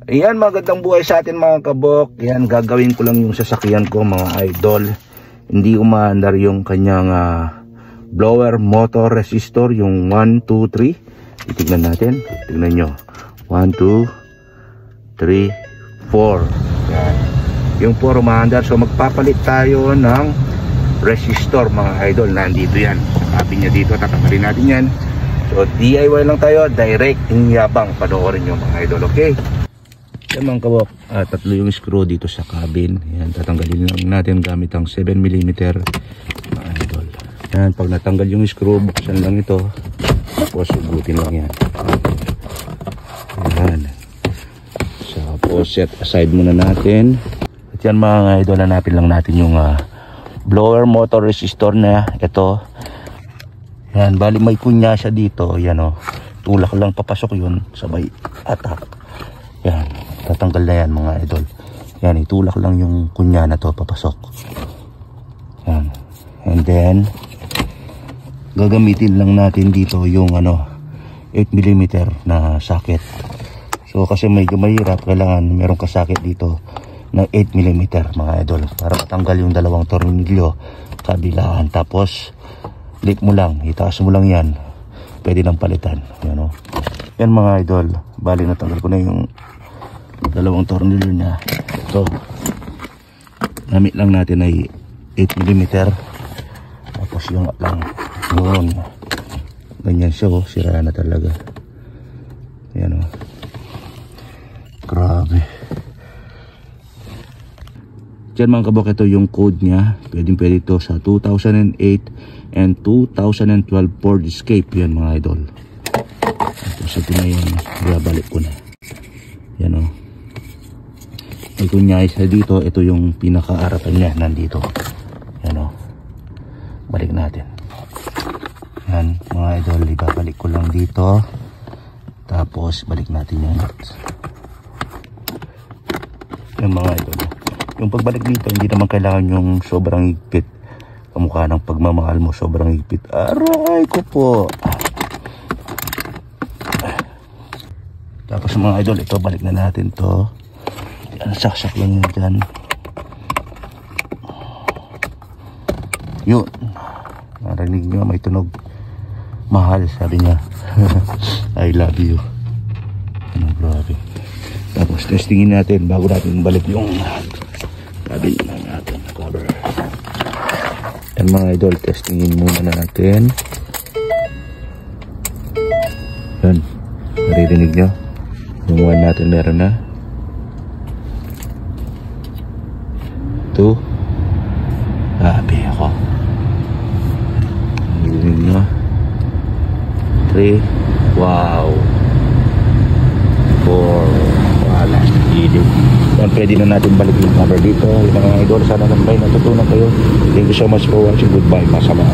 Ayan, magandang buhay sa atin mga kabok. Ayan, gagawin ko lang yung sasakyan ko mga idol. Hindi umaandar yung kanyang blower motor resistor, yung 1, 2, 3. Titignan natin. Tignan nyo. 1, 2, 3, 4. Ayan. Yung 4 umaandar. So magpapalit tayo ng resistor mga idol. Nandito yan. Sabi niya dito, tatanggalin natin yan. So DIY lang tayo. Direct, yabang. Panoorin nyo mga idol. Okay? Yan mga kabok, tatlo yung screw dito sa cabin. Yan, tatanggalin lang natin gamit ang 7mm mga idol. Yan, pag natanggal yung screw, buksan lang ito. Tapos ugutin lang yan. Yan. So, set aside muna natin. At yan mga idol, hanapin lang natin yung blower motor resistor na ito. Yan, bali may kunya siya dito. Yan o, tulak lang papasok yun, sabay atak. Yan, tatanggal na yan mga idol. Yan, itulak lang yung kunya na to papasok. Yan, and then gagamitin lang natin dito yung 8mm na socket. So kasi medyo mahirap, kailangan meron ka socket dito na 8mm mga idol para matanggal yung dalawang tornilyo kabilaan. Tapos click mo lang, itaas mo lang yan, pwede nang palitan. Yan o. Yan mga idol, bali natanggal ko na yung dalawang tornilyo niya. Ito, gamit lang natin ay 8mm. Tapos yung lang yun, ganyan siya o, sira na talaga. Yan o, grabe. Diyan mga kabok, ito yung code niya. Pwede ito sa 2008 and 2012 Ford Escape. Yan mga idol. Tapos ito na yan, babalik ko na. Yan o, may kunya isa dito. Ito yung pinaka-arapan niya, nandito. Yan o, balik natin. Yan mga idol, ibabalik ko lang dito. Tapos balik natin yung nuts. Yan mga idol, yung pagbalik dito, hindi naman kailangan yung sobrang higpit. Kamukha ng pagmamahal mo, sobrang higpit. Aray ko po. Tapos mga idol, ito balik na natin to. Yan, saksak lang yun dyan. Yun, narinig nyo, may tunog. Mahal, sabi niya. I love you. Ano, grabe. Tapos testingin natin bago natin balik yung cabin na natin, cover. Yan mga idol, testingin muna natin. Yan, naririnig nyo yung 1 natin, meron na 2. Happy ako. Naririnig nyo 3. Wow. 4. Wala, hindi. Yan, pwede na natin balik yung cover dito. Yung mga idol, sana naman may natutunan kayo. Thank you so much for watching. Goodbye, masama.